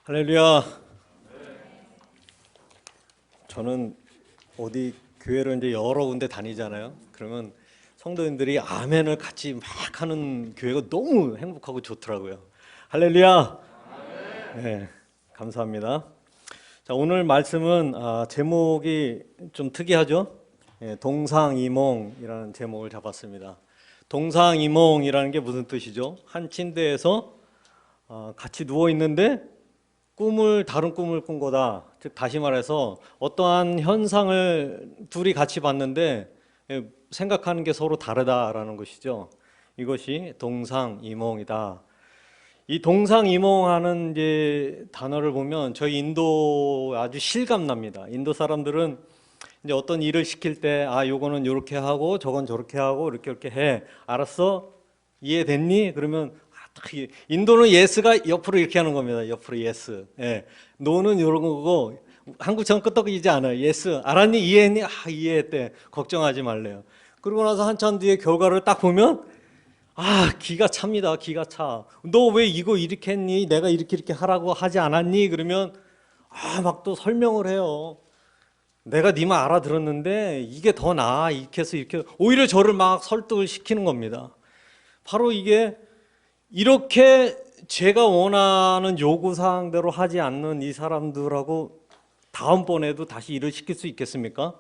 할렐루야. 저는 어디 교회를 이제 여러 군데 다니잖아요. 그러면 성도님들이 아멘을 같이 막 하는 교회가 너무 행복하고 좋더라고요. 할렐루야. 네, 감사합니다. 자, 오늘 말씀은 제목이 좀 특이하죠. 동상이몽이라는 제목을 잡았습니다. 동상이몽이라는 게 무슨 뜻이죠? 한 침대에서 같이 누워 있는데 다른 꿈을 꾼 거다. 즉 다시 말해서 어떠한 현상을 둘이 같이 봤는데 생각하는 게 서로 다르다라는 것이죠. 이것이 동상이몽이다. 이 동상이몽하는 이제 단어를 보면 저희 인도 아주 실감납니다. 인도 사람들은 이제 어떤 일을 시킬 때 요거는 요렇게 하고 저건 저렇게 하고 이렇게 해. 알았어? 이해됐니? 그러면 인도는 예스가 옆으로 이렇게 하는 겁니다. 옆으로 예스. 예. 노는 이런 거고 한국처럼 끄떡이지 않아요. 예스. 알았니? 이해했니? 이해했대. 걱정하지 말래요. 그러고 나서 한참 뒤에 결과를 딱 보면 기가 찹니다. 기가 차. 너 왜 이거 이렇게 했니? 내가 이렇게 하라고 하지 않았니? 그러면 막 또 설명을 해요. 내가 네 말 알아들었는데 이게 더 나아. 이렇게 해서 이렇게 오히려 저를 막 설득을 시키는 겁니다. 바로 이렇게 제가 원하는 요구사항대로 하지 않는 이 사람들하고 다음번에도 다시 일을 시킬 수 있겠습니까?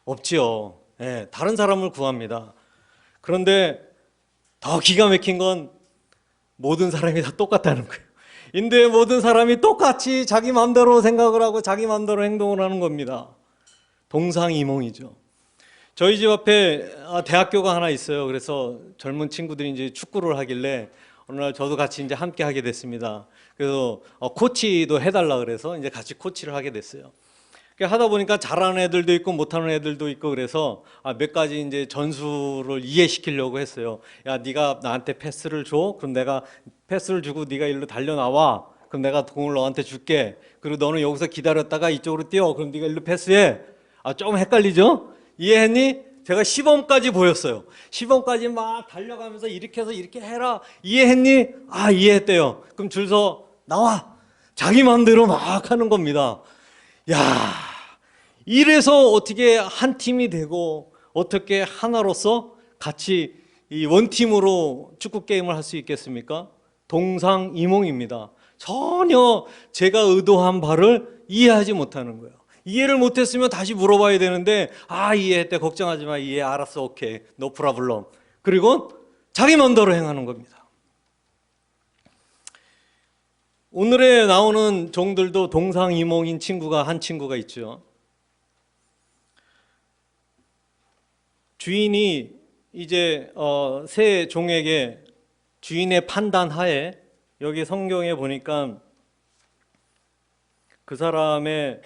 없지요. 예, 다른 사람을 구합니다. 그런데 더 기가 막힌 건 모든 사람이 다 똑같다는 거예요. 인도의 모든 사람이 똑같이 자기 마음대로 생각을 하고 자기 마음대로 행동을 하는 겁니다. 동상이몽이죠. 저희 집 앞에 대학교가 하나 있어요. 그래서 젊은 친구들이 이제 축구를 하길래 어느 날 저도 같이 이제 함께 하게 됐습니다. 그래서 코치도 해달라 그래서 이제 같이 코치를 하게 됐어요. 하다 보니까 잘하는 애들도 있고 못하는 애들도 있고 그래서 몇 가지 이제 전술을 이해시키려고 했어요. 야, 네가 나한테 패스를 줘. 그럼 내가 패스를 주고 네가 일로 달려 나와. 그럼 내가 공을 너한테 줄게. 그리고 너는 여기서 기다렸다가 이쪽으로 뛰어. 그럼 네가 일로 패스해. 조금 헷갈리죠? 이해했니? 제가 시범까지 보였어요. 시범까지 막 달려가면서 이렇게 해서 이렇게 해라. 이해했니? 이해했대요. 그럼 줄 서 나와. 자기 마음대로 막 하는 겁니다. 야, 이래서 어떻게 한 팀이 되고 어떻게 하나로서 같이 이 원팀으로 축구 게임을 할 수 있겠습니까? 동상이몽입니다. 전혀 제가 의도한 바를 이해하지 못하는 거예요. 이해를 못했으면 다시 물어봐야 되는데 이해했대. 걱정하지 마. 이해 알았어. 오케이. 노 프라블럼. 그리고 자기 마음대로 행하는 겁니다. 오늘에 나오는 종들도 동상이몽인 한 친구가 있죠. 주인이 이제 새 종에게 주인의 판단 하에 여기 성경에 보니까 그 사람의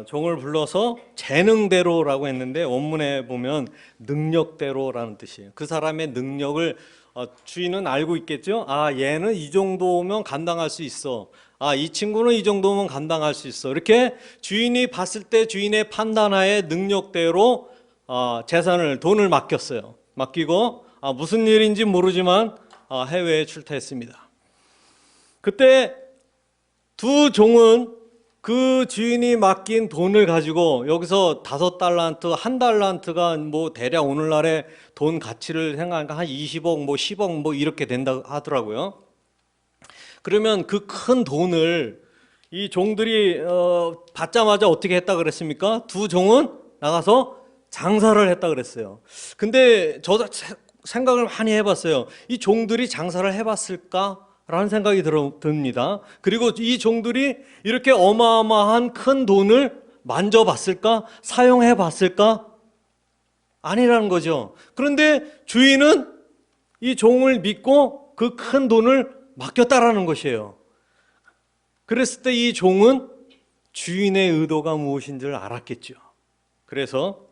종을 불러서 재능대로라고 했는데 원문에 보면 능력대로라는 뜻이에요. 그 사람의 능력을 주인은 알고 있겠죠. 얘는 이 정도면 감당할 수 있어. 이 친구는 이 정도면 감당할 수 있어. 이렇게 주인이 봤을 때 주인의 판단하에 능력대로 돈을 맡겼어요. 맡기고 무슨 일인지 모르지만 해외에 출타했습니다. 그때 두 종은 그 주인이 맡긴 돈을 가지고 여기서 5달란트, 1달란트가 뭐 대략 오늘날의 돈 가치를 생각하니까 한 20억, 10억 이렇게 된다 하더라고요. 그러면 그 큰 돈을 이 종들이 받자마자 어떻게 했다 그랬습니까? 두 종은 나가서 장사를 했다 그랬어요. 근데 저도 생각을 많이 해봤어요. 이 종들이 장사를 해봤을까? 라는 생각이 듭니다. 그리고 이 종들이 이렇게 어마어마한 큰 돈을 만져봤을까? 사용해봤을까? 아니라는 거죠. 그런데 주인은 이 종을 믿고 그 큰 돈을 맡겼다라는 것이에요. 그랬을 때 이 종은 주인의 의도가 무엇인 줄 알았겠죠. 그래서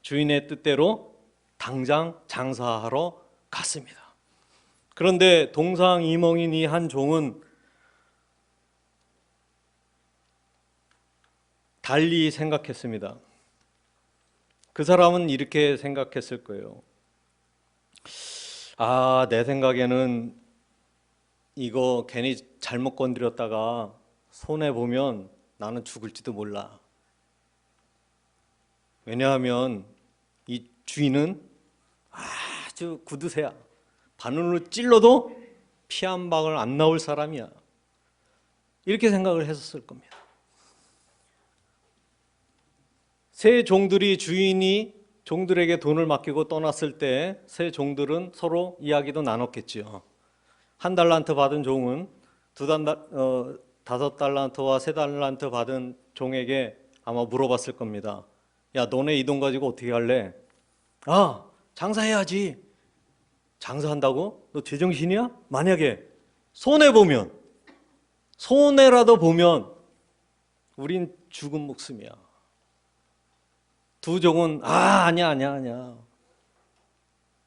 주인의 뜻대로 당장 장사하러 갔습니다. 그런데 동상이몽인 이 한 종은 달리 생각했습니다. 그 사람은 이렇게 생각했을 거예요. 내 생각에는 이거 괜히 잘못 건드렸다가 손해보면 나는 죽을지도 몰라. 왜냐하면 이 주인은 아주 구두쇠야. 바늘로 찔러도 피 한 방울 안 나올 사람이야. 이렇게 생각을 했었을 겁니다. 새 종들이 주인이 종들에게 돈을 맡기고 떠났을 때 새 종들은 서로 이야기도 나눴겠지요. 1달란트 받은 종은 5달란트와 3달란트 받은 종에게 아마 물어봤을 겁니다. 야, 너네 이 돈 가지고 어떻게 할래? 아, 장사해야지. 장사한다고? 너 제정신이야? 만약에 손해라도 보면 우린 죽은 목숨이야. 두 종은 아니야.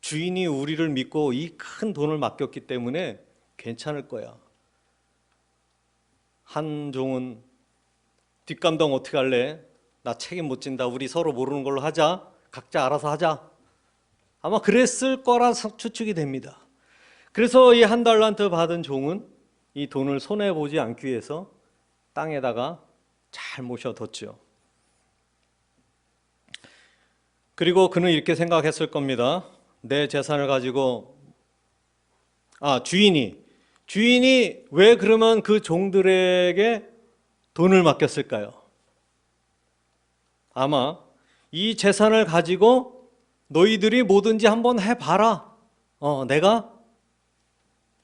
주인이 우리를 믿고 이 큰 돈을 맡겼기 때문에 괜찮을 거야. 한 종은 뒷감당 어떻게 할래? 나 책임 못 진다. 우리 서로 모르는 걸로 하자. 각자 알아서 하자. 아마 그랬을 거라 추측이 됩니다. 그래서 이 1달란트 받은 종은 이 돈을 손해보지 않기 위해서 땅에다가 잘 모셔뒀죠. 그리고 그는 이렇게 생각했을 겁니다. 내 재산을 가지고 주인이 왜 그러면 그 종들에게 돈을 맡겼을까요? 아마 이 재산을 가지고 너희들이 뭐든지 한번 해봐라. 내가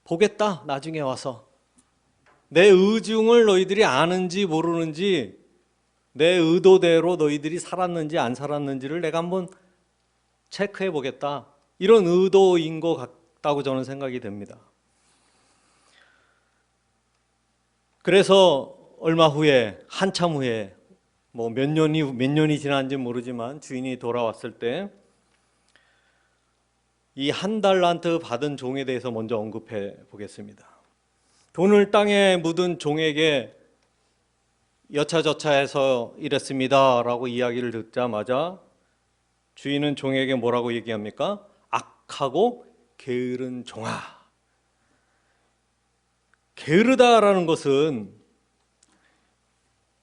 보겠다. 나중에 와서 내 의중을 너희들이 아는지 모르는지, 내 의도대로 너희들이 살았는지 안 살았는지를 내가 한번 체크해 보겠다. 이런 의도인 것 같다고 저는 생각이 됩니다. 그래서 얼마 후에, 한참 후에, 뭐 몇 년이 지났는지 모르지만 주인이 돌아왔을 때 이 1달란트 받은 종에 대해서 먼저 언급해 보겠습니다. 돈을 땅에 묻은 종에게 여차저차해서 이랬습니다 라고 이야기를 듣자마자 주인은 종에게 뭐라고 얘기합니까? 악하고 게으른 종아. 게으르다라는 것은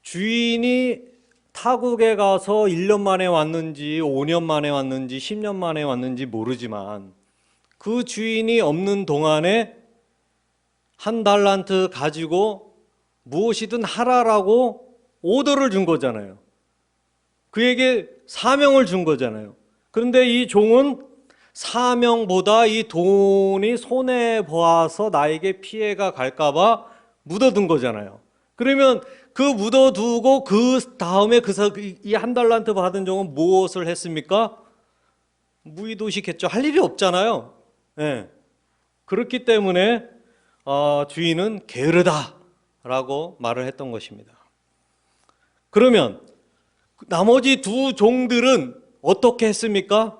주인이 타국에 가서 1년 만에 왔는지 5년 만에 왔는지 10년 만에 왔는지 모르지만 그 주인이 없는 동안에 1달란트 가지고 무엇이든 하라라고 오더를 준 거잖아요. 그에게 사명을 준 거잖아요. 그런데 이 종은 사명보다 이 돈이 손해보아서 나에게 피해가 갈까봐 묻어둔 거잖아요. 그러면 그 묻어두고 그 다음에 이 1달란트 받은 종은 무엇을 했습니까? 무의도식했죠. 할 일이 없잖아요. 네. 그렇기 때문에 주인은 게으르다라고 말을 했던 것입니다. 그러면 나머지 두 종들은 어떻게 했습니까?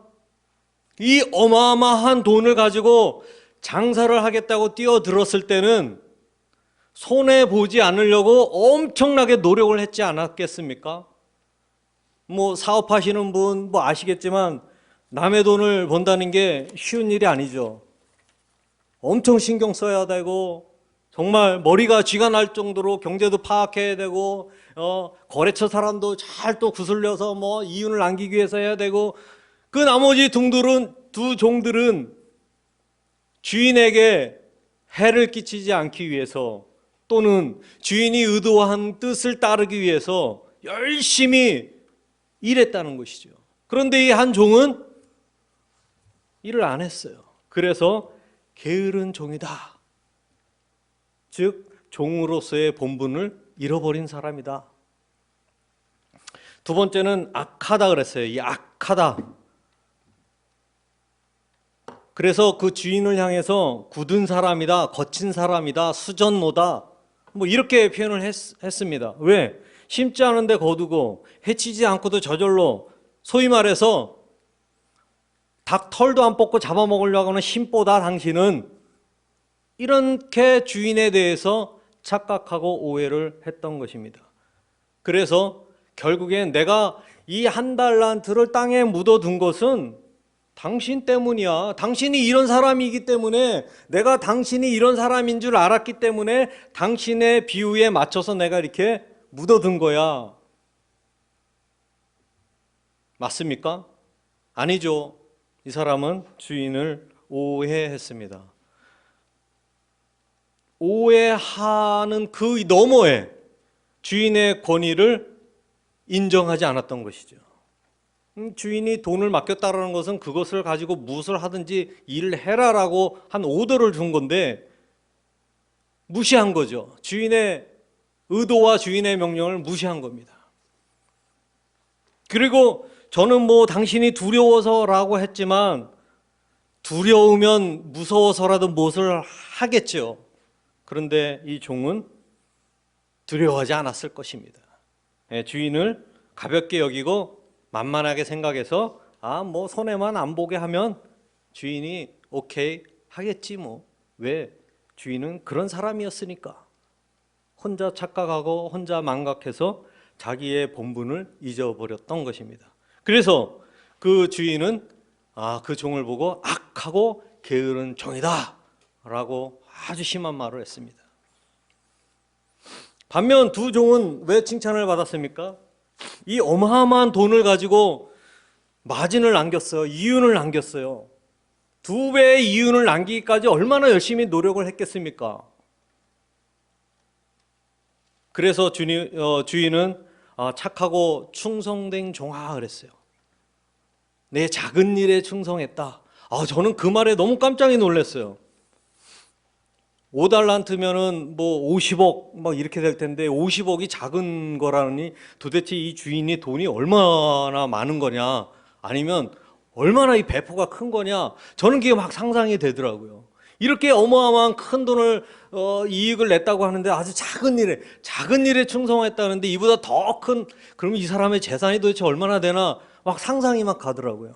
이 어마어마한 돈을 가지고 장사를 하겠다고 뛰어들었을 때는 손해보지 않으려고 엄청나게 노력을 했지 않았겠습니까? 뭐 사업하시는 분 뭐 아시겠지만 남의 돈을 번다는 게 쉬운 일이 아니죠. 엄청 신경 써야 되고 정말 머리가 쥐가 날 정도로 경제도 파악해야 되고 거래처 사람도 잘 또 구슬려서 뭐 이윤을 남기기 위해서 해야 되고 그 나머지 두 종들은 주인에게 해를 끼치지 않기 위해서 또는 주인이 의도한 뜻을 따르기 위해서 열심히 일했다는 것이죠. 그런데 이 한 종은 일을 안 했어요. 그래서 게으른 종이다. 즉 종으로서의 본분을 잃어버린 사람이다. 두 번째는 악하다 그랬어요. 이 악하다. 그래서 그 주인을 향해서 굳은 사람이다, 거친 사람이다, 수전노다 뭐 이렇게 표현을 했습니다. 왜? 심지 않은데 거두고 해치지 않고도 저절로 소위 말해서 닭 털도 안 뽑고 잡아먹으려고 하는 심보다 당신은 이렇게 주인에 대해서 착각하고 오해를 했던 것입니다. 그래서 결국엔 내가 이 1달란트를 땅에 묻어둔 것은 당신 때문이야. 당신이 이런 사람이기 때문에, 내가 당신이 이런 사람인 줄 알았기 때문에 당신의 비유에 맞춰서 내가 이렇게 묻어둔 거야. 맞습니까? 아니죠. 이 사람은 주인을 오해했습니다. 오해하는 그 너머에 주인의 권위를 인정하지 않았던 것이죠. 주인이 돈을 맡겼다라는 것은 그것을 가지고 무엇을 하든지 일을 해라라고 한 오더를 준 건데 무시한 거죠. 주인의 의도와 주인의 명령을 무시한 겁니다. 그리고 저는 뭐 당신이 두려워서라고 했지만 두려우면 무서워서라도 무엇을 하겠죠. 그런데 이 종은 두려워하지 않았을 것입니다. 주인을 가볍게 여기고 만만하게 생각해서 뭐 손해만 안 보게 하면 주인이 오케이 하겠지 뭐. 왜? 주인은 그런 사람이었으니까. 혼자 착각하고 혼자 망각해서 자기의 본분을 잊어버렸던 것입니다. 그래서 그 주인은 그 종을 보고 악하고 게으른 종이다 라고 아주 심한 말을 했습니다. 반면 두 종은 왜 칭찬을 받았습니까? 이 어마어마한 돈을 가지고 마진을 남겼어요. 이윤을 남겼어요. 2배의 이윤을 남기기까지 얼마나 열심히 노력을 했겠습니까? 그래서 주인은 착하고 충성된 종아 그랬어요. 내 작은 일에 충성했다. 저는 그 말에 너무 깜짝 놀랐어요. 5달란트면은 뭐 50억 막 이렇게 될 텐데 50억이 작은 거라니 도대체 이 주인이 돈이 얼마나 많은 거냐, 아니면 얼마나 이 배포가 큰 거냐, 저는 그게 막 상상이 되더라고요. 이렇게 어마어마한 큰 돈을 이익을 냈다고 하는데 아주 작은 일에 충성했다는데 이보다 더 큰, 그러면 이 사람의 재산이 도대체 얼마나 되나 막 상상이 막 가더라고요.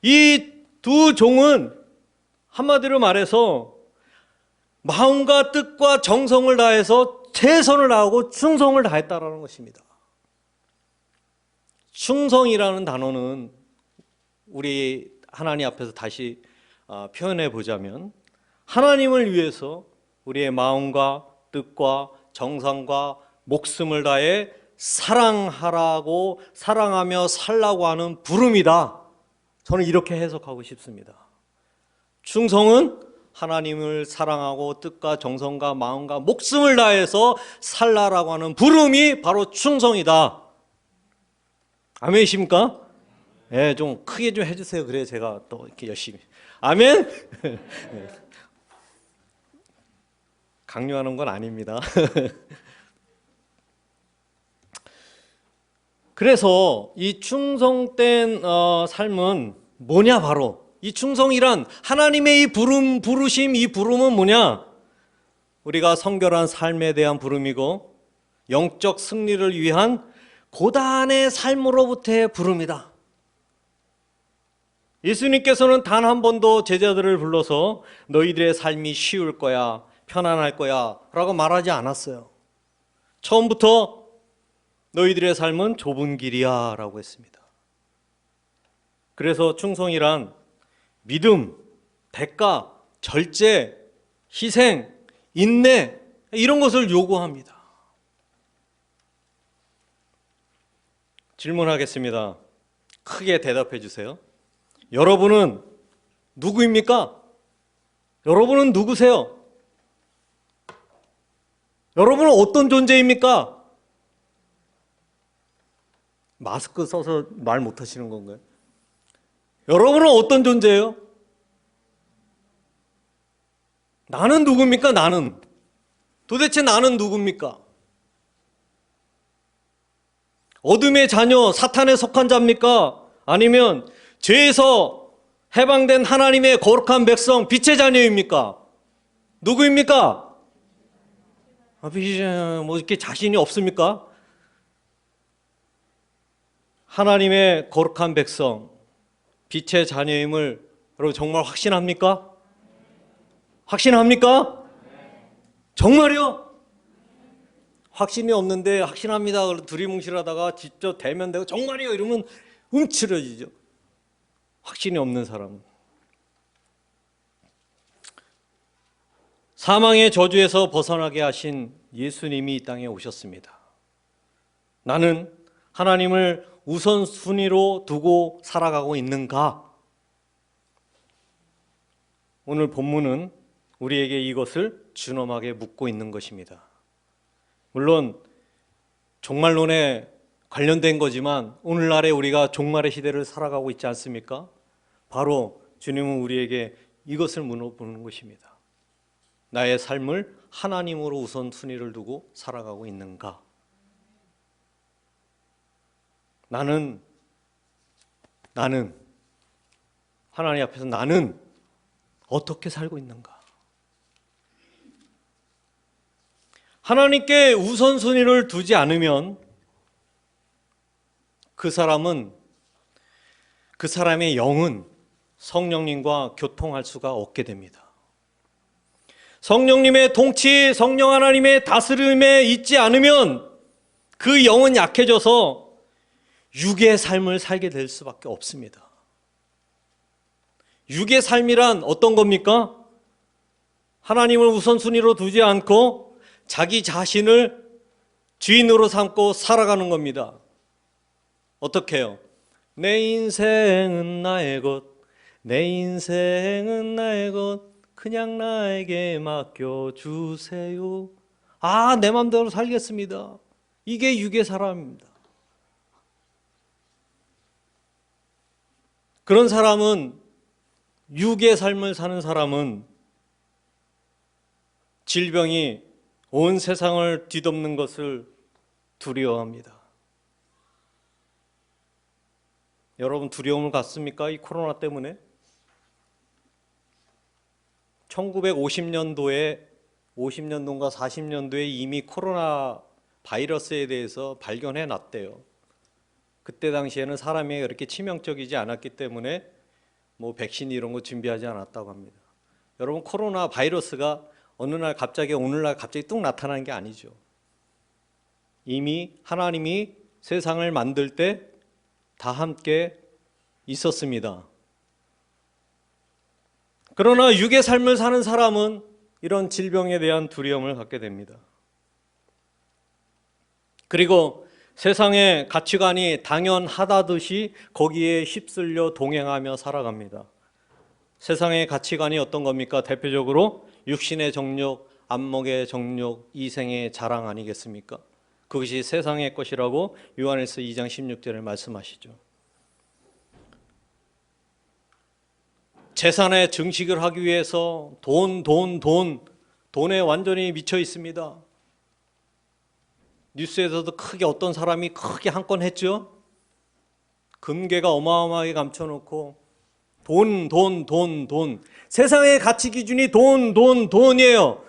이 두 종은 한마디로 말해서 마음과 뜻과 정성을 다해서 최선을 다하고 충성을 다했다라는 것입니다. 충성이라는 단어는 우리 하나님 앞에서 다시 표현해 보자면, 하나님을 위해서 우리의 마음과 뜻과 정성과 목숨을 다해 사랑하라고, 사랑하며 살라고 하는 부름이다. 저는 이렇게 해석하고 싶습니다. 충성은 하나님을 사랑하고 뜻과 정성과 마음과 목숨을 다해서 살라라고 하는 부름이 바로 충성이다. 아멘이십니까? 네, 좀 크게 좀 해주세요. 그래야 제가 또 이렇게 열심히. 아멘? 강요하는 건 아닙니다. 그래서 이 충성된 삶은 뭐냐, 바로 이 충성이란 하나님의 이 부르심, 이 부름은 뭐냐? 우리가 성결한 삶에 대한 부름이고 영적 승리를 위한 고단의 삶으로부터의 부름이다. 예수님께서는 단 한 번도 제자들을 불러서 너희들의 삶이 쉬울 거야, 편안할 거야 라고 말하지 않았어요. 처음부터 너희들의 삶은 좁은 길이야 라고 했습니다. 그래서 충성이란 믿음, 대가, 절제, 희생, 인내, 이런 것을 요구합니다. 질문하겠습니다. 크게 대답해 주세요. 여러분은 누구입니까? 여러분은 누구세요? 여러분은 어떤 존재입니까? 마스크 써서 말 못하시는 건가요? 여러분은 어떤 존재예요? 나는 누굽니까? 나는. 도대체 나는 누굽니까? 어둠의 자녀, 사탄에 속한 자입니까? 아니면 죄에서 해방된 하나님의 거룩한 백성, 빛의 자녀입니까? 누구입니까? 뭐 이렇게 자신이 없습니까? 하나님의 거룩한 백성, 빛의 자녀임을 여러분 정말 확신합니까? 확신합니까? 정말요? 확신이 없는데 확신합니다 두리뭉실하다가 직접 대면되고 정말이요 이러면 움츠러지죠. 확신이 없는 사람은. 사망의 저주에서 벗어나게 하신 예수님이 이 땅에 오셨습니다. 나는 하나님을 우선순위로 두고 살아가고 있는가? 오늘 본문은 우리에게 이것을 준엄하게 묻고 있는 것입니다. 물론 종말론에 관련된 거지만 오늘날에 우리가 종말의 시대를 살아가고 있지 않습니까? 바로 주님은 우리에게 이것을 물어보는 것입니다. 나의 삶을 하나님으로 우선순위를 두고 살아가고 있는가? 나는 하나님 앞에서 나는 어떻게 살고 있는가? 하나님께 우선순위를 두지 않으면 그 사람의 영은 성령님과 교통할 수가 없게 됩니다. 성령님의 통치, 성령 하나님의 다스림에 있지 않으면 그 영은 약해져서 육의 삶을 살게 될 수밖에 없습니다. 육의 삶이란 어떤 겁니까? 하나님을 우선순위로 두지 않고 자기 자신을 주인으로 삼고 살아가는 겁니다. 어떻게 해요? 내 인생은 나의 것, 내 인생은 나의 것, 그냥 나에게 맡겨주세요. 내 맘대로 살겠습니다. 이게 육의 사람입니다. 그런 사람은, 육의 삶을 사는 사람은 질병이 온 세상을 뒤덮는 것을 두려워합니다. 여러분 두려움을 갖습니까? 이 코로나 때문에? 1950년도인가 40년도에 이미 코로나 바이러스에 대해서 발견해 놨대요. 그때 당시에는 사람이 그렇게 치명적이지 않았기 때문에 백신 이런 거 준비하지 않았다고 합니다. 여러분 코로나 바이러스가 오늘날 갑자기 뚝 나타난 게 아니죠. 이미 하나님이 세상을 만들 때 다 함께 있었습니다. 그러나 육의 삶을 사는 사람은 이런 질병에 대한 두려움을 갖게 됩니다. 그리고 세상의 가치관이 당연하다듯이 거기에 휩쓸려 동행하며 살아갑니다. 세상의 가치관이 어떤 겁니까? 대표적으로 육신의 정욕, 안목의 정욕, 이생의 자랑 아니겠습니까? 그것이 세상의 것이라고 요한일서 2장 16절에 말씀하시죠. 재산의 증식을 하기 위해서 돈에 완전히 미쳐 있습니다. 뉴스에서도 크게 어떤 사람이 크게 한 건 했죠. 금괴가 어마어마하게 감춰놓고 돈. 세상의 가치 기준이 돈이에요.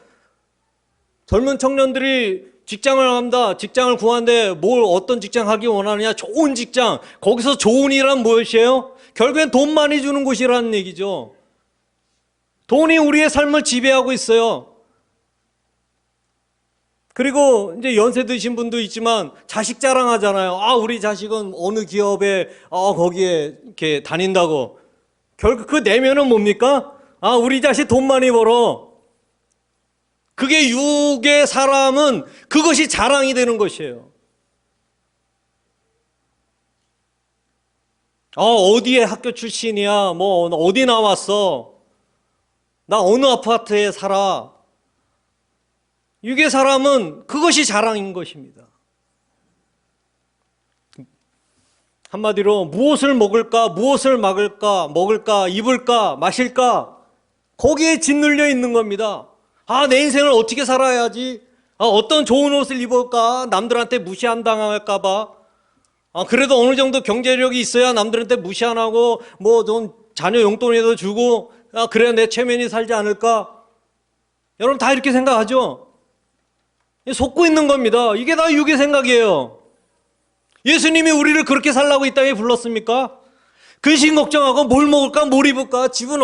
젊은 청년들이 직장을 합니다. 직장을 구하는데 어떤 직장 하기 원하느냐? 좋은 직장. 거기서 좋은 일은 무엇이에요? 결국엔 돈 많이 주는 곳이라는 얘기죠. 돈이 우리의 삶을 지배하고 있어요. 그리고 이제 연세 드신 분도 있지만 자식 자랑하잖아요. 우리 자식은 어느 기업에 거기에 이렇게 다닌다고. 결국 그 내면은 뭡니까? 우리 자식 돈 많이 벌어. 그게 육의 사람은 그것이 자랑이 되는 것이에요. 어디에 학교 출신이야? 어디 나왔어? 나 어느 아파트에 살아? 육의 사람은 그것이 자랑인 것입니다. 한마디로 무엇을 먹을까, 무엇을 먹을까, 입을까, 마실까, 거기에 짓눌려 있는 겁니다. 내 인생을 어떻게 살아야지? 어떤 좋은 옷을 입을까? 남들한테 무시 안 당할까 봐. 그래도 어느 정도 경제력이 있어야 남들한테 무시 안 하고 좀 자녀 용돈이라도 주고 그래야 내 체면이 살지 않을까? 여러분 다 이렇게 생각하죠? 속고 있는 겁니다. 이게 다 육의 생각이에요. 예수님이 우리를 그렇게 살라고 이 땅에 불렀습니까? 근심 걱정하고 뭘 먹을까, 뭘 입을까, 집은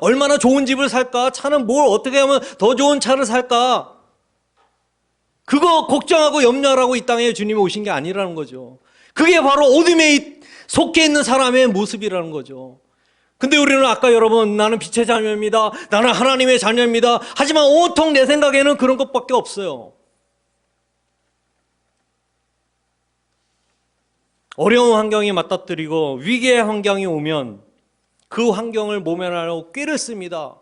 얼마나 좋은 집을 살까, 차는 어떻게 하면 더 좋은 차를 살까, 그거 걱정하고 염려하라고 이 땅에 주님이 오신 게 아니라는 거죠. 그게 바로 어둠에 속해 있는 사람의 모습이라는 거죠. 근데 우리는 아까 여러분, 나는 빛의 자녀입니다, 나는 하나님의 자녀입니다, 하지만 온통 내 생각에는 그런 것밖에 없어요. 어려운 환경이 맞닥뜨리고 위기의 환경이 오면 그 환경을 모면하려고 꾀를 씁니다.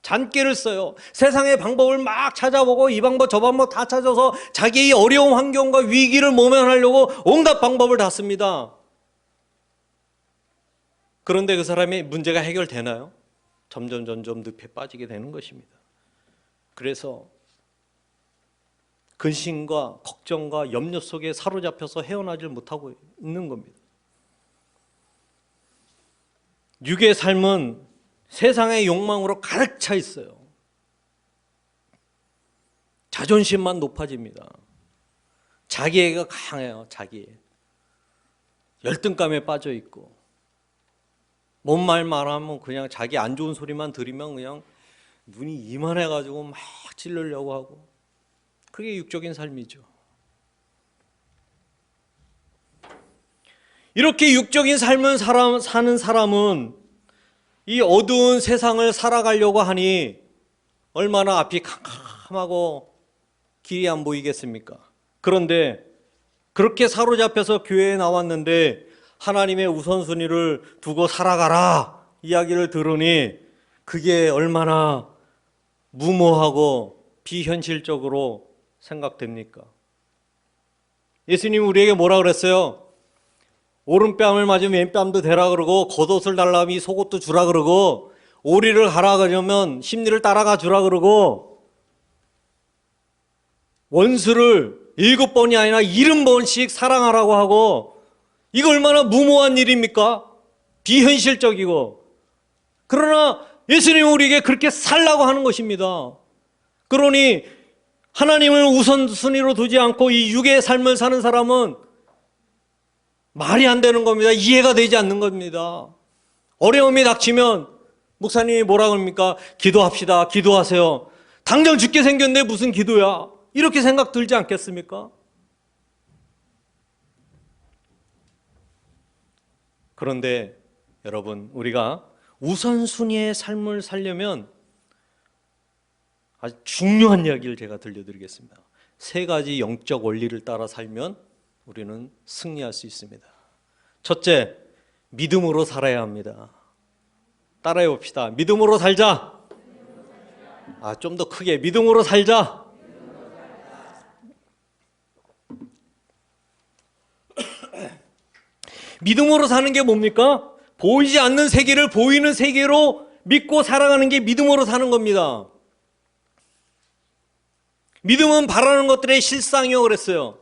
잔꾀를 써요. 세상의 방법을 막 찾아보고 이 방법 저 방법 다 찾아서 자기의 어려운 환경과 위기를 모면하려고 온갖 방법을 다 씁니다. 그런데 그 사람의 문제가 해결되나요? 점점 늪에 빠지게 되는 것입니다. 그래서 근심과 걱정과 염려 속에 사로잡혀서 헤어나질 못하고 있는 겁니다. 육의 삶은 세상의 욕망으로 가득 차 있어요. 자존심만 높아집니다. 자기애가 강해요. 자기애. 열등감에 빠져 있고, 뭔 말만 하면 그냥 자기 안 좋은 소리만 들으면 그냥 눈이 이만해가지고 막 찌르려고 하고, 그게 육적인 삶이죠. 이렇게 육적인 삶을 사는 사람은 이 어두운 세상을 살아가려고 하니 얼마나 앞이 캄캄하고 길이 안 보이겠습니까? 그런데 그렇게 사로잡혀서 교회에 나왔는데 하나님의 우선순위를 두고 살아가라 이야기를 들으니 그게 얼마나 무모하고 비현실적으로 생각됩니까? 예수님이 우리에게 뭐라 그랬어요? 오른뺨을 맞으면 왼뺨도 대라 그러고, 겉옷을 달라면 이 속옷도 주라 그러고, 오리를 가라 그러면 심리를 따라가 주라 그러고, 원수를 7번이 아니라 70번씩 사랑하라고 하고, 이거 얼마나 무모한 일입니까? 비현실적이고. 그러나 예수님은 우리에게 그렇게 살라고 하는 것입니다. 그러니 하나님을 우선순위로 두지 않고 이 육의 삶을 사는 사람은 말이 안 되는 겁니다. 이해가 되지 않는 겁니다. 어려움이 닥치면 목사님이 뭐라 그럽니까? 기도합시다. 기도하세요. 당장 죽게 생겼는데 무슨 기도야? 이렇게 생각 들지 않겠습니까? 그런데 여러분, 우리가 우선순위의 삶을 살려면 아주 중요한 이야기를 제가 들려드리겠습니다. 3가지 영적 원리를 따라 살면 우리는 승리할 수 있습니다. 첫째, 믿음으로 살아야 합니다. 따라해 봅시다. 믿음으로 살자. 좀 더 크게. 믿음으로 살자. 믿음으로 사는 게 뭡니까? 보이지 않는 세계를 보이는 세계로 믿고 살아가는 게 믿음으로 사는 겁니다. 믿음은 바라는 것들의 실상이요 그랬어요.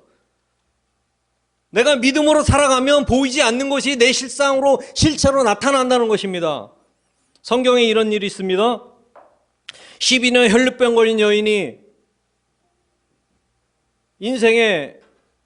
내가 믿음으로 살아가면 보이지 않는 것이 내 실상으로 실체로 나타난다는 것입니다. 성경에 이런 일이 있습니다. 12년 혈루병 걸린 여인이 인생에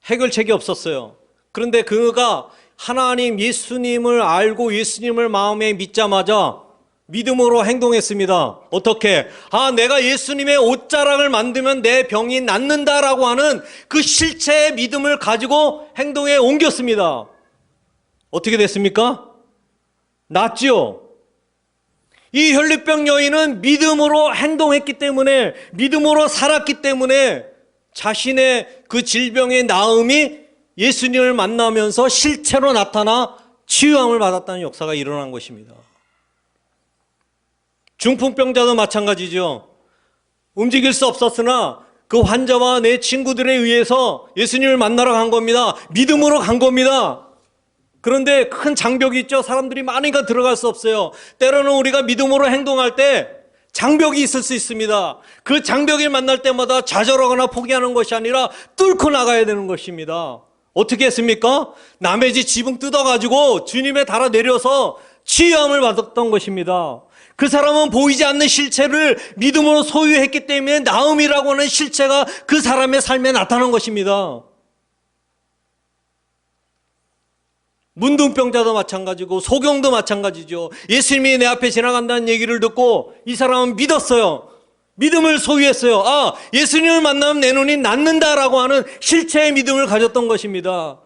해결책이 없었어요. 그런데 그가 하나님 예수님을 알고 예수님을 마음에 믿자마자 믿음으로 행동했습니다. 어떻게? 내가 예수님의 옷자락을 만들면 내 병이 낫는다라고 하는 그 실체의 믿음을 가지고 행동에 옮겼습니다. 어떻게 됐습니까? 낫지요. 이 혈루병 여인은 믿음으로 행동했기 때문에, 믿음으로 살았기 때문에 자신의 그 질병의 나음이 예수님을 만나면서 실체로 나타나 치유함을 받았다는 역사가 일어난 것입니다. 중풍병자도 마찬가지죠. 움직일 수 없었으나 그 환자와 내 친구들에 의해서 예수님을 만나러 간 겁니다. 믿음으로 간 겁니다. 그런데 큰 장벽이 있죠. 사람들이 많으니까 들어갈 수 없어요. 때로는 우리가 믿음으로 행동할 때 장벽이 있을 수 있습니다. 그 장벽을 만날 때마다 좌절하거나 포기하는 것이 아니라 뚫고 나가야 되는 것입니다. 어떻게 했습니까? 남의 집 지붕 뜯어가지고 주님에 달아 내려서 치유함을 받았던 것입니다. 그 사람은 보이지 않는 실체를 믿음으로 소유했기 때문에 나음이라고 하는 실체가 그 사람의 삶에 나타난 것입니다. 문둥병자도 마찬가지고 소경도 마찬가지죠. 예수님이 내 앞에 지나간다는 얘기를 듣고 이 사람은 믿었어요. 믿음을 소유했어요. 예수님을 만나면 내 눈이 낫는다라고 하는 실체의 믿음을 가졌던 것입니다.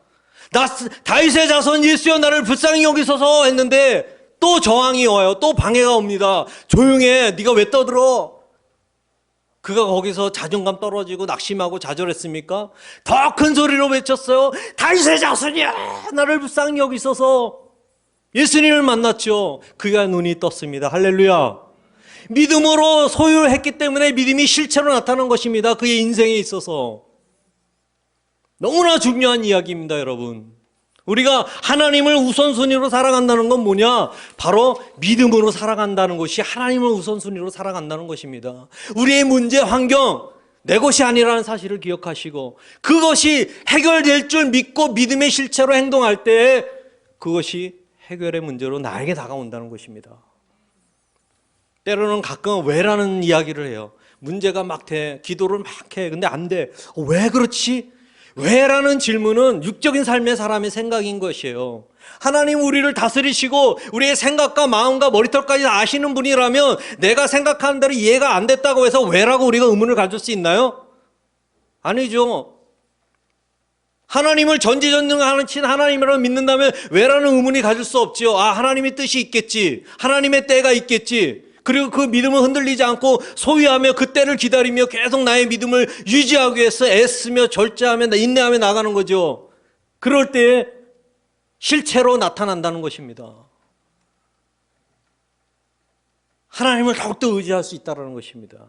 다윗의 자손 예수여 나를 불쌍히 여기소서 했는데 또 저항이 와요. 또 방해가 옵니다. 조용해. 네가 왜 떠들어? 그가 거기서 자존감 떨어지고 낙심하고 좌절했습니까? 더 큰 소리로 외쳤어요. 다윗의 자손이야, 나를 불쌍히 여기소서. 예수님을 만났죠. 그가 눈이 떴습니다. 할렐루야. 믿음으로 소유했기 때문에 믿음이 실체로 나타난 것입니다. 그의 인생에 있어서. 너무나 중요한 이야기입니다, 여러분. 우리가 하나님을 우선순위로 살아간다는 건 뭐냐? 바로 믿음으로 살아간다는 것이 하나님을 우선순위로 살아간다는 것입니다. 우리의 문제, 환경, 내 것이 아니라는 사실을 기억하시고 그것이 해결될 줄 믿고 믿음의 실체로 행동할 때 그것이 해결의 문제로 나에게 다가온다는 것입니다. 때로는 가끔 왜라는 이야기를 해요. 문제가 막 돼, 기도를 막 해. 근데 안 돼. 왜 그렇지? 왜라는 질문은 육적인 삶의 사람의 생각인 것이에요. 하나님 우리를 다스리시고 우리의 생각과 마음과 머리털까지 아시는 분이라면 내가 생각하는 대로 이해가 안 됐다고 해서 왜라고 우리가 의문을 가질 수 있나요? 아니죠. 하나님을 전지전능하는 친 하나님이라고 믿는다면 왜라는 의문이 가질 수 없지요. 아, 하나님의 뜻이 있겠지. 하나님의 때가 있겠지. 그리고 그 믿음을 흔들리지 않고 소유하며 그 때를 기다리며 계속 나의 믿음을 유지하기 위해서 애쓰며 절제하며 인내하며 나가는 거죠. 그럴 때 실체로 나타난다는 것입니다. 하나님을 더욱더 의지할 수 있다는 것입니다.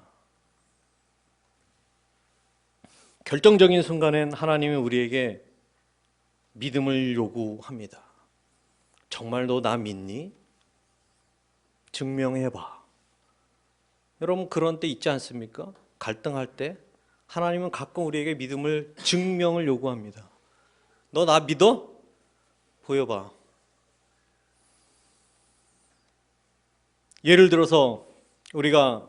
결정적인 순간엔 하나님은 우리에게 믿음을 요구합니다. 정말 너 나 믿니? 증명해봐. 여러분 그런 때 있지 않습니까? 갈등할 때 하나님은 가끔 우리에게 믿음을 증명을 요구합니다. 너 나 믿어? 보여봐. 예를 들어서 우리가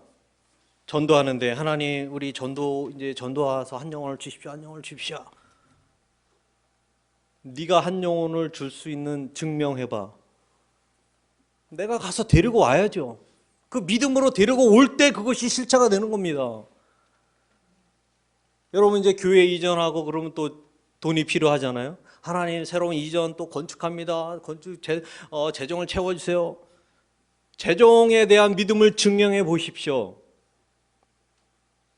전도하는데 하나님 우리 이제 전도 와서 한 영혼을 주십시오. 한 영혼을 주십시오. 네가 한 영혼을 줄 수 있는 증명해봐. 내가 가서 데리고 와야죠. 그 믿음으로 데리고 올 때 그것이 실체가 되는 겁니다. 여러분 이제 교회 이전하고 그러면 또 돈이 필요하잖아요. 하나님 새로운 이전 또 건축합니다. 재정을 채워주세요. 재정에 대한 믿음을 증명해 보십시오.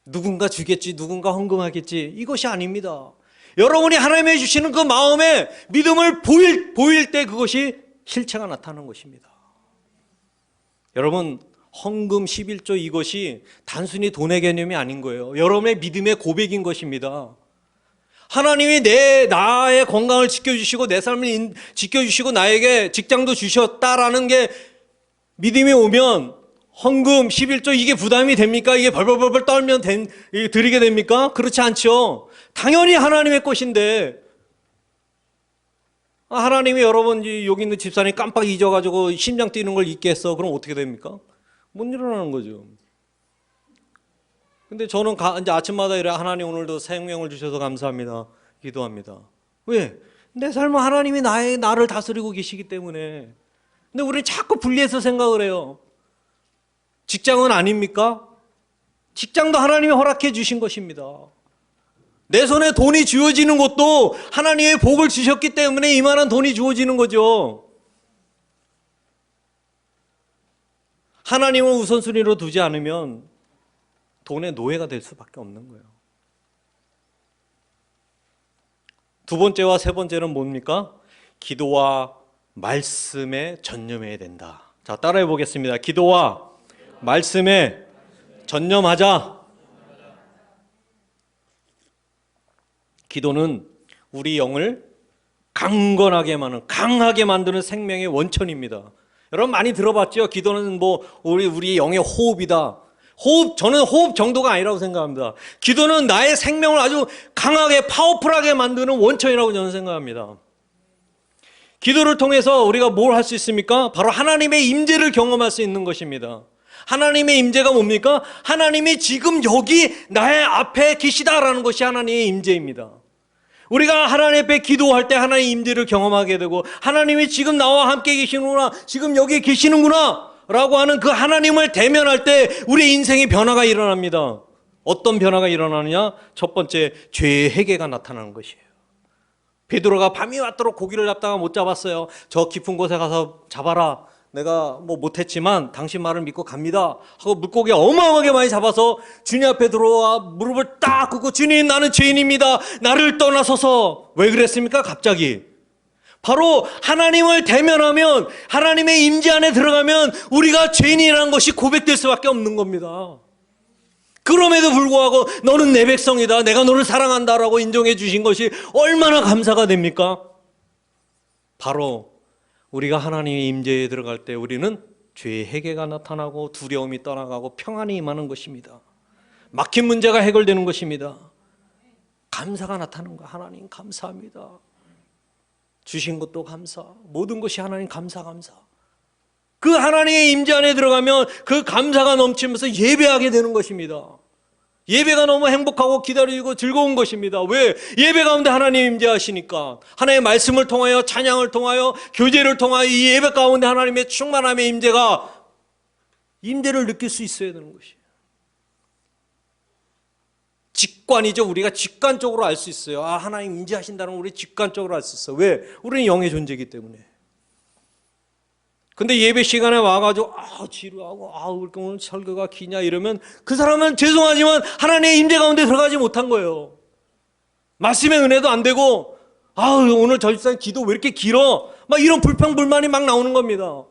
누군가 주겠지, 누군가 헌금하겠지, 이것이 아닙니다. 여러분이 하나님이 주시는 그 마음에 믿음을 보일 때 그것이 실체가 나타나는 것입니다. 여러분 헌금 11조 이것이 단순히 돈의 개념이 아닌 거예요. 여러분의 믿음의 고백인 것입니다. 하나님이 나의 건강을 지켜주시고 내 삶을 지켜주시고 나에게 직장도 주셨다라는 게 믿음이 오면 헌금 11조 이게 부담이 됩니까? 이게 벌벌벌 떨면 드리게 됩니까? 그렇지 않죠. 당연히 하나님의 것인데 하나님이 여러분 여기 있는 집사람이 깜빡 잊어가지고 심장 뛰는 걸 잊게 했어. 그럼 어떻게 됩니까? 못 일어나는 거죠. 근데 저는 이제 아침마다 이래 하나님 오늘도 생명을 주셔서 감사합니다. 기도합니다. 왜? 내 삶은 하나님이 나를 다스리고 계시기 때문에. 근데 우리는 자꾸 분리해서 생각을 해요. 직장은 아닙니까? 직장도 하나님이 허락해 주신 것입니다. 내 손에 돈이 주어지는 것도 하나님의 복을 주셨기 때문에 이만한 돈이 주어지는 거죠. 하나님을 우선순위로 두지 않으면 돈의 노예가 될 수밖에 없는 거예요. 두 번째와 세 번째는 뭡니까? 기도와 말씀에 전념해야 된다. 자, 따라해 보겠습니다. 기도와 말씀에 전념하자. 기도는 우리 영을 강하게 만드는 생명의 원천입니다. 여러분 많이 들어봤죠? 기도는 우리 영의 호흡이다. 저는 호흡 정도가 아니라고 생각합니다. 기도는 나의 생명을 아주 강하게 파워풀하게 만드는 원천이라고 저는 생각합니다. 기도를 통해서 우리가 뭘 할 수 있습니까? 바로 하나님의 임재를 경험할 수 있는 것입니다. 하나님의 임재가 뭡니까? 하나님이 지금 여기 나의 앞에 계시다라는 것이 하나님의 임재입니다. 우리가 하나님 앞에 기도할 때 하나님의 임재를 경험하게 되고 하나님이 지금 나와 함께 계시는구나, 지금 여기 계시는구나 라고 하는 그 하나님을 대면할 때 우리의 인생의 변화가 일어납니다. 어떤 변화가 일어나느냐? 첫 번째, 죄의 회개가 나타나는 것이에요. 베드로가 밤이 왔도록 고기를 잡다가 못 잡았어요. 저 깊은 곳에 가서 잡아라. 내가 뭐 못했지만 당신 말을 믿고 갑니다 하고 물고기 어마어마하게 많이 잡아서 주님 앞에 들어와 무릎을 딱 꿇고 주님 나는 죄인입니다. 나를 떠나소서. 왜 그랬습니까? 갑자기. 바로 하나님을 대면하면 하나님의 임재 안에 들어가면 우리가 죄인이라는 것이 고백될 수밖에 없는 겁니다. 그럼에도 불구하고 너는 내 백성이다. 내가 너를 사랑한다라고 인정해 주신 것이 얼마나 감사가 됩니까? 바로 우리가 하나님의 임재에 들어갈 때 우리는 죄의 회개가 나타나고 두려움이 떠나가고 평안이 임하는 것입니다. 막힌 문제가 해결되는 것입니다. 감사가 나타나는 거야. 하나님 감사합니다. 주신 것도 감사. 모든 것이 하나님 감사. 그 하나님의 임재 안에 들어가면 그 감사가 넘치면서 예배하게 되는 것입니다. 예배가 너무 행복하고 기다리고 즐거운 것입니다. 왜? 예배 가운데 하나님 임재하시니까. 하나님의 말씀을 통하여 찬양을 통하여 교제를 통하여 이 예배 가운데 하나님의 충만함의 임재를 느낄 수 있어야 되는 것이에요. 직관이죠. 우리가 직관적으로 알 수 있어요. 아, 하나님 임재하신다는 걸 우리 직관적으로 알 수 있어요. 왜? 우리는 영의 존재이기 때문에. 근데 예배 시간에 와가지고 지루하고 그렇게 오늘 설교가 기냐 이러면 그 사람은 죄송하지만 하나님의 임재 가운데 들어가지 못한 거예요. 말씀의 은혜도 안 되고 오늘 저집사님 기도 왜 이렇게 길어? 막 이런 불평불만이 막 나오는 겁니다.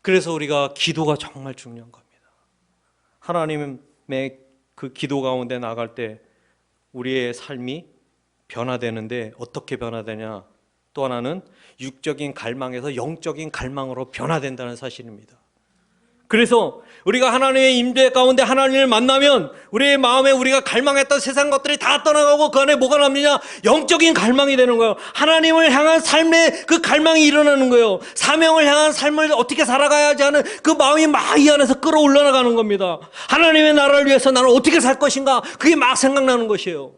그래서 우리가 기도가 정말 중요한 겁니다. 하나님의 그 기도 가운데 나갈 때 우리의 삶이 변화되는데 어떻게 변화되냐? 또 하나는 육적인 갈망에서 영적인 갈망으로 변화된다는 사실입니다. 그래서 우리가 하나님의 임재 가운데 하나님을 만나면 우리의 마음에 우리가 갈망했던 세상 것들이 다 떠나가고 그 안에 뭐가 남느냐? 영적인 갈망이 되는 거예요. 하나님을 향한 삶의 그 갈망이 일어나는 거예요. 사명을 향한 삶을 어떻게 살아가야지 하는 그 마음이 막 이 안에서 끌어올라 나가는 겁니다. 하나님의 나라를 위해서 나는 어떻게 살 것인가? 그게 막 생각나는 것이에요.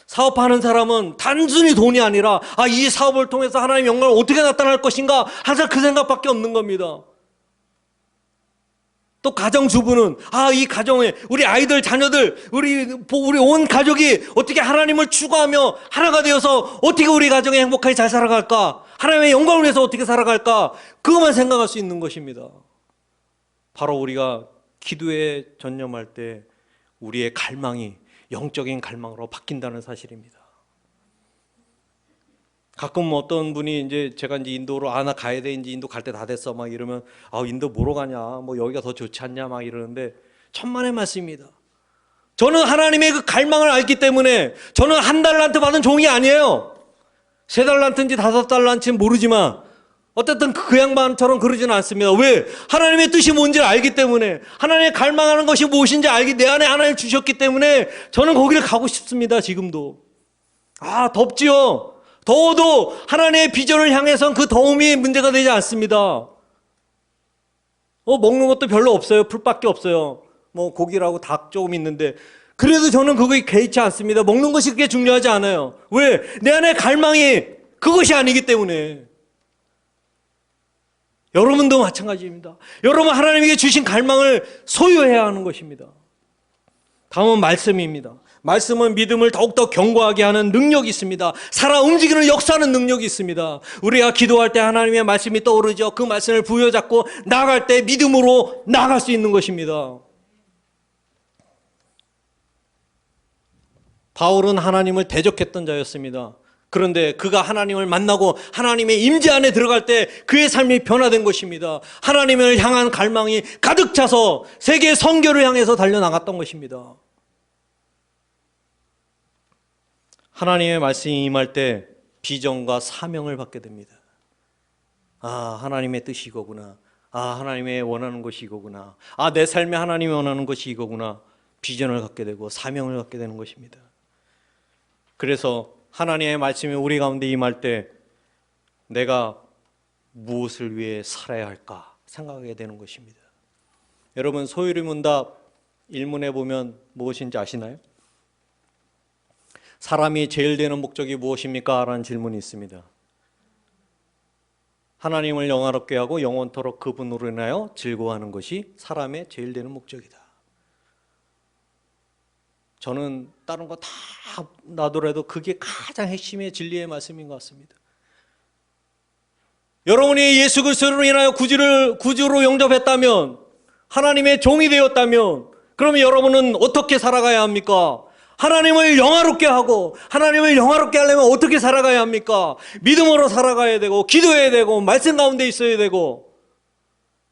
사업하는 사람은 단순히 돈이 아니라 이 사업을 통해서 하나님의 영광을 어떻게 나타날 것인가 항상 그 생각밖에 없는 겁니다. 또 가정주부는 이 가정에 우리 아이들 자녀들 우리 온 가족이 어떻게 하나님을 추구하며 하나가 되어서 어떻게 우리 가정에 행복하게 잘 살아갈까, 하나님의 영광을 위해서 어떻게 살아갈까, 그것만 생각할 수 있는 것입니다. 바로 우리가 기도에 전념할 때 우리의 갈망이 영적인 갈망으로 바뀐다는 사실입니다. 가끔 어떤 분이 제가 인도로 나 가야 돼, 인도 갈 때 다 됐어 막 이러면 인도 뭐로 가냐, 뭐 여기가 더 좋지 않냐 막 이러는데 천만의 말씀입니다. 저는 하나님의 그 갈망을 알기 때문에 저는 1달란트 받은 종이 아니에요. 3달란트인지 5달란트인지 모르지만 어쨌든 그 양반처럼 그러지는 않습니다. 왜? 하나님의 뜻이 뭔지를 알기 때문에, 하나님의 갈망하는 것이 무엇인지 내 안에 하나님 주셨기 때문에 저는 거기를 가고 싶습니다. 지금도. 덥지요. 더워도 하나님의 비전을 향해선 그 더움이 문제가 되지 않습니다. 먹는 것도 별로 없어요. 풀밖에 없어요. 뭐 고기라고 닭 조금 있는데 그래도 저는 그게 개의치 않습니다. 먹는 것이 그렇게 중요하지 않아요. 왜? 내 안에 갈망이 그것이 아니기 때문에. 여러분도 마찬가지입니다. 여러분 하나님에게 주신 갈망을 소유해야 하는 것입니다. 다음은 말씀입니다. 말씀은 믿음을 더욱더 견고하게 하는 능력이 있습니다. 살아 움직이는 역사하는 능력이 있습니다. 우리가 기도할 때 하나님의 말씀이 떠오르죠. 그 말씀을 부여잡고 나아갈 때 믿음으로 나아갈 수 있는 것입니다. 바울은 하나님을 대적했던 자였습니다. 그런데 그가 하나님을 만나고 하나님의 임재 안에 들어갈 때 그의 삶이 변화된 것입니다. 하나님을 향한 갈망이 가득 차서 세계 선교를 향해서 달려나갔던 것입니다. 하나님의 말씀이 임할 때 비전과 사명을 받게 됩니다. 하나님의 뜻이 이거구나. 하나님의 원하는 것이 이거구나. 내 삶에 하나님이 원하는 것이 이거구나. 비전을 갖게 되고 사명을 갖게 되는 것입니다. 그래서 하나님의 말씀이 우리 가운데 임할 때 내가 무엇을 위해 살아야 할까 생각하게 되는 것입니다. 여러분 소유리문답 1문에 보면 무엇인지 아시나요? 사람이 제일 되는 목적이 무엇입니까? 라는 질문이 있습니다. 하나님을 영화롭게 하고 영원토록 그분으로 인하여 즐거워하는 것이 사람의 제일 되는 목적이다. 저는 다른 거 다 놔두라도 그게 가장 핵심의 진리의 말씀인 것 같습니다. 여러분이 예수 그리스도로 인하여 구주로 영접했다면, 하나님의 종이 되었다면, 그러면 여러분은 어떻게 살아가야 합니까? 하나님을 영화롭게 하고, 하나님을 영화롭게 하려면 어떻게 살아가야 합니까? 믿음으로 살아가야 되고, 기도해야 되고, 말씀 가운데 있어야 되고,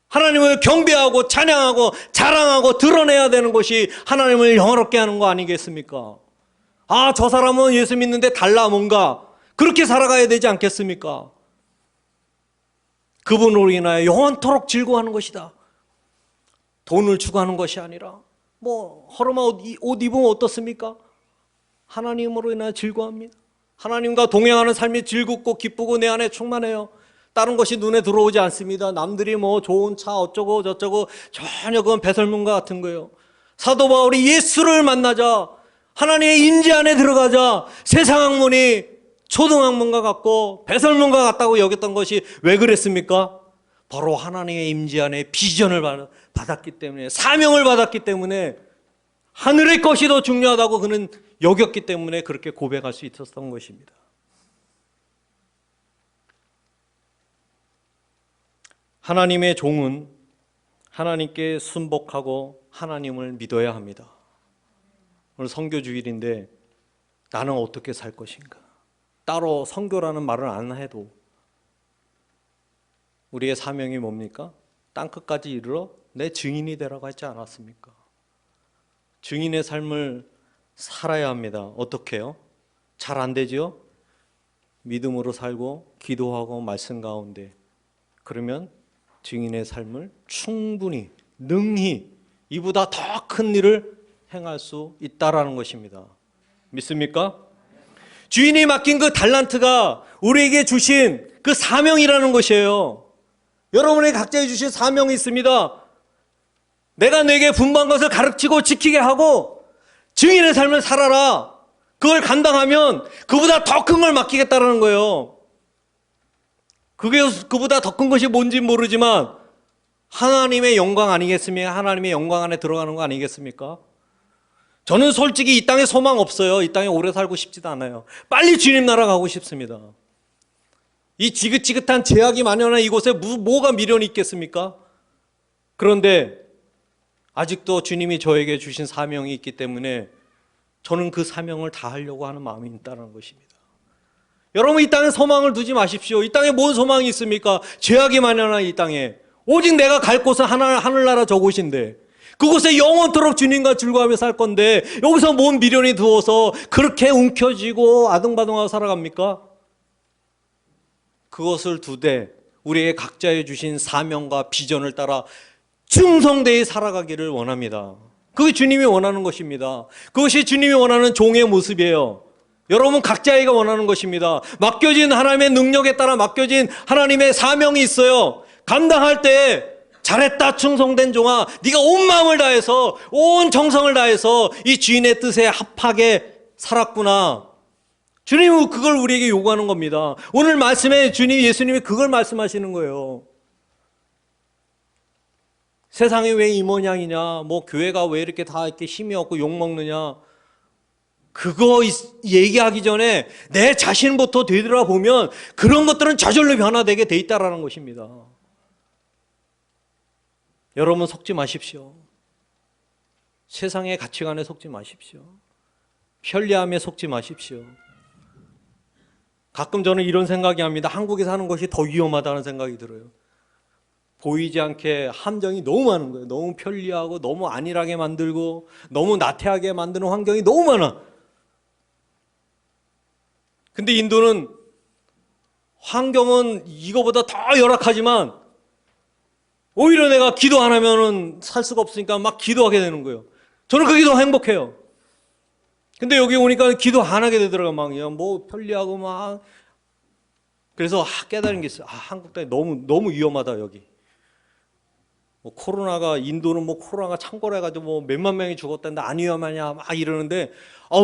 하나님을 경배하고 찬양하고 자랑하고 드러내야 되는 것이 하나님을 영화롭게 하는 거 아니겠습니까? 아, 저 사람은 예수 믿는데 달라 뭔가, 그렇게 살아가야 되지 않겠습니까? 그분으로 인하여 영원토록 즐거워하는 것이다. 돈을 주고 하는 것이 아니라 허름한 옷 입으면 어떻습니까? 하나님으로 인하여 즐거워합니다. 하나님과 동행하는 삶이 즐겁고 기쁘고 내 안에 충만해요. 다른 것이 눈에 들어오지 않습니다. 남들이 좋은 차 어쩌고 저쩌고 전혀 그건 배설물과 같은 거예요. 사도 바울이 예수를 만나자, 하나님의 임재 안에 들어가자 세상 학문이 초등학문과 같고 배설물과 같다고 여겼던 것이 왜 그랬습니까? 바로 하나님의 임재 안에 비전을 받았기 때문에, 사명을 받았기 때문에, 하늘의 것이 더 중요하다고 그는 여겼기 때문에 그렇게 고백할 수 있었던 것입니다. 하나님의 종은 하나님께 순복하고 하나님을 믿어야 합니다. 오늘 선교주일인데 나는 어떻게 살 것인가? 따로 선교라는 말을 안 해도 우리의 사명이 뭡니까? 땅끝까지 이르러 내 증인이 되라고 하지 않았습니까? 증인의 삶을 살아야 합니다. 어떻게 해요? 잘 안 되죠? 믿음으로 살고 기도하고 말씀 가운데, 그러면 증인의 삶을 충분히 능히 이보다 더 큰 일을 행할 수 있다라는 것입니다. 믿습니까? 주인이 맡긴 그 달란트가 우리에게 주신 그 사명이라는 것이에요. 여러분에게 각자에 주신 사명이 있습니다. 내가 내게 분부한 것을 가르치고 지키게 하고 증인의 삶을 살아라. 그걸 감당하면 그보다 더 큰 걸 맡기겠다라는 거예요. 그보다 더 큰 것이 뭔지 모르지만 하나님의 영광 아니겠습니까? 하나님의 영광 안에 들어가는 거 아니겠습니까? 저는 솔직히 이 땅에 소망 없어요. 이 땅에 오래 살고 싶지도 않아요. 빨리 주님 나라 가고 싶습니다. 이 지긋지긋한 제약이 만연한 이곳에 뭐가 미련이 있겠습니까? 그런데 아직도 주님이 저에게 주신 사명이 있기 때문에 저는 그 사명을 다 하려고 하는 마음이 있다는 것입니다. 여러분, 이 땅에 소망을 두지 마십시오. 이 땅에 뭔 소망이 있습니까? 죄악이 만연한 이 땅에 오직 내가 갈 곳은 하늘나라 저곳인데, 그곳에 영원토록 주님과 즐거워하며 살 건데 여기서 뭔 미련이 두어서 그렇게 움켜쥐고 아등바등하고 살아갑니까? 그것을 두되 우리의 각자에 주신 사명과 비전을 따라 충성되이 살아가기를 원합니다. 그게 주님이 원하는 것입니다. 그것이 주님이 원하는 종의 모습이에요. 여러분 각자에게 원하는 것입니다. 맡겨진 하나님의 능력에 따라 맡겨진 하나님의 사명이 있어요. 감당할 때 잘했다 충성된 종아, 네가 온 마음을 다해서 온 정성을 다해서 이 주인의 뜻에 합하게 살았구나. 주님은 그걸 우리에게 요구하는 겁니다. 오늘 말씀에 예수님이 그걸 말씀하시는 거예요. 세상이 왜 이 모양이냐, 교회가 왜 이렇게 다 이렇게 힘이 없고 욕먹느냐, 그거 얘기하기 전에 내 자신부터 되돌아보면 그런 것들은 저절로 변화되게 돼 있다라는 것입니다. 여러분 속지 마십시오. 세상의 가치관에 속지 마십시오. 편리함에 속지 마십시오. 가끔 저는 이런 생각이 합니다. 한국에 사는 것이 더 위험하다는 생각이 들어요. 보이지 않게 함정이 너무 많은 거예요. 너무 편리하고 너무 안일하게 만들고 너무 나태하게 만드는 환경이 너무 많아. 근데 인도는 환경은 이거보다 더 열악하지만 오히려 내가 기도 안 하면은 살 수가 없으니까 막 기도하게 되는 거예요. 저는 그게 더 행복해요. 근데 여기 오니까 기도 안 하게 되더라고요. 막 편리하고 막. 그래서 깨달은 게 있어요. 한국 땅이 너무 위험하다 여기. 코로나가 인도는 코로나가 창궐 해가지고 몇만 명이 죽었다는데 안 위험하냐 막 이러는데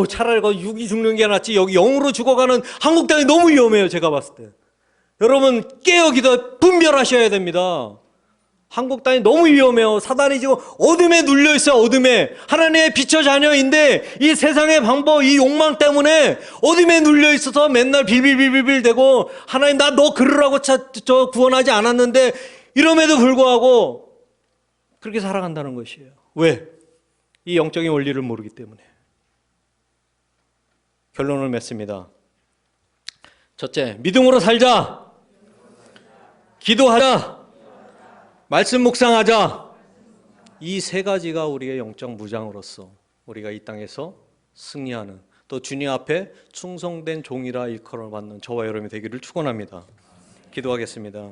차라리 육이 죽는 게 낫지 여기 영으로 죽어가는 한국 땅이 너무 위험해요. 제가 봤을 때. 여러분 깨어 기도 분별하셔야 됩니다. 한국 땅이 너무 위험해요. 사단이 지금 어둠에 눌려 있어요. 어둠에. 하나님의 빛의 자녀인데 이 세상의 방법, 이 욕망 때문에 어둠에 눌려 있어서 맨날 빌빌빌빌 대고 하나님 나 너 그러라고 저 구원하지 않았는데 이럼에도 불구하고 그렇게 살아간다는 것이에요. 왜? 이 영적인 원리를 모르기 때문에. 결론을 맺습니다. 첫째, 믿음으로 살자. 기도하자. 말씀 묵상하자. 이 세 가지가 우리의 영적 무장으로서 우리가 이 땅에서 승리하는, 또 주님 앞에 충성된 종이라 일컬어 받는 저와 여러분이 되기를 축원합니다. 기도하겠습니다.